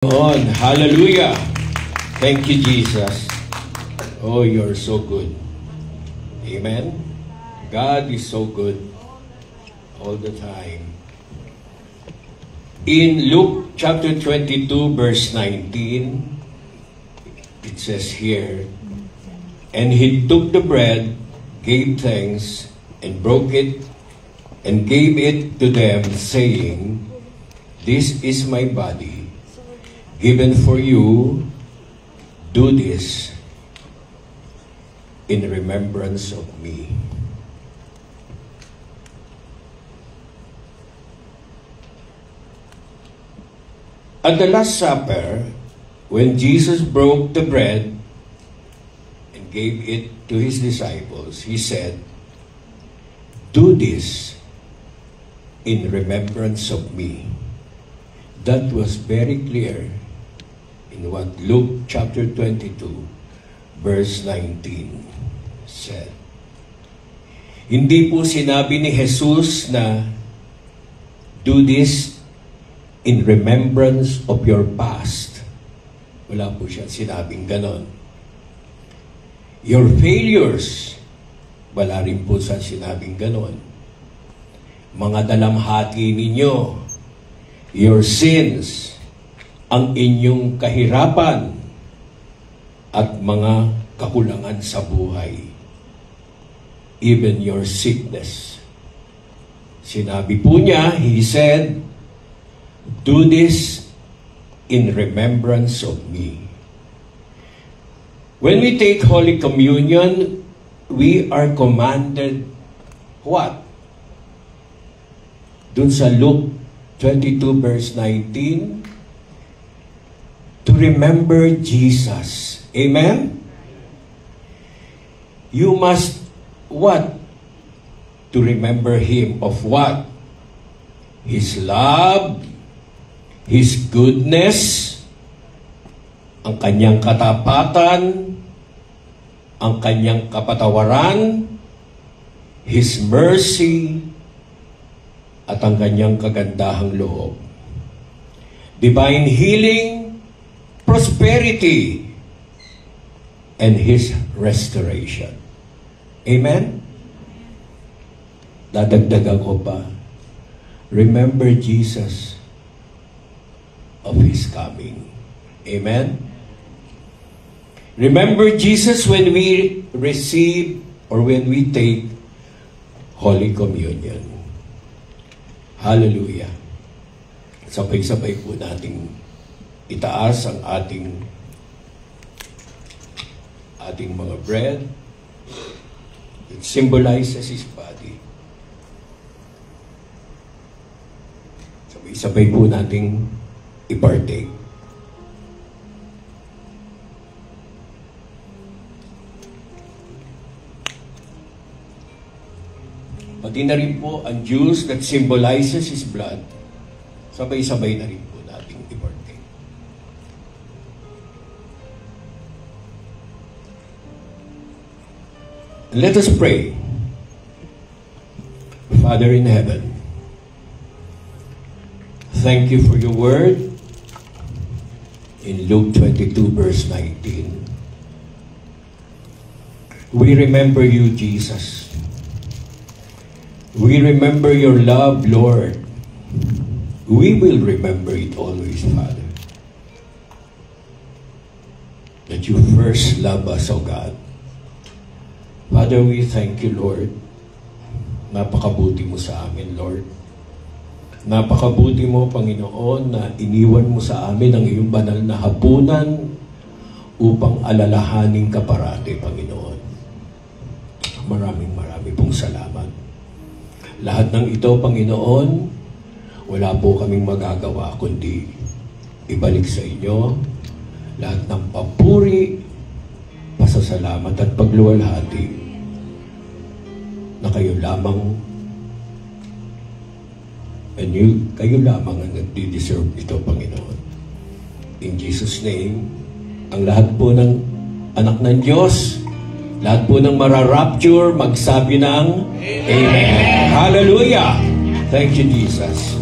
On. Hallelujah. Thank you, Jesus. Oh, you're so good. Amen. God is so good all the time. In Luke chapter 22, verse 19, it says here, "And he took the bread, gave thanks, and broke it, and gave it to them, saying, This is my body, given for you. Do this in remembrance of me." At the Last Supper, when Jesus broke the bread and gave it to his disciples, he said, "Do this in remembrance of me." That was very clear in what Luke chapter 22, verse 19 said. Hindi po sinabi ni Jesus na, "Do this in remembrance of your past." Wala po siya sinabing ganon. Your failures, wala rin po siya sinabing ganon. Mga dalamhati ninyo, your sins, ang inyong kahirapan at mga kakulangan sa buhay, even your sickness. Sinabi po niya, he said, "Do this in remembrance of me." When we take Holy Communion, we are commanded what? Dun sa Luke 22 verse 19, to remember Jesus. Amen? You must what? To remember Him of what? His love, His goodness, ang kanyang katapatan, ang kanyang kapatawaran, His mercy, at ang kanyang kagandahang loob. Divine healing, prosperity, and His restoration. Amen? Dadagdagan ko pa. Remember Jesus of His coming. Amen? Remember Jesus when we receive or when we take Holy Communion. Hallelujah. Sabay-sabay po nating itaas ang ating mga bread. It symbolizes His body. Sabay-sabay po nating i-partake. Pati na rin po ang juice that symbolizes His blood. Sabay-sabay na rin po nating i-partake. Let us pray. Father in heaven, thank you for your word in Luke 22 verse 19. We remember you, Jesus. We remember your love, Lord. We will remember it always, Father. That you first love us, O God. Father, we thank you, Lord. Napakabuti mo sa amin, Lord. Napakabuti mo, Panginoon, na iniwan mo sa amin ang iyong banal na hapunan upang alalahanin ka parati, Panginoon. Maraming pong salamat. Lahat ng ito, Panginoon, wala po kaming magagawa kundi ibalik sa inyo lahat ng papuri, pasasalamat at pagluwalhati na kayo lamang kayo lamang ang nagdi-deserve ito, Panginoon. In Jesus' name, ang lahat po ng anak ng Diyos, lahat po ng mararapture, magsabi ng Amen. Hallelujah! Thank you, Jesus.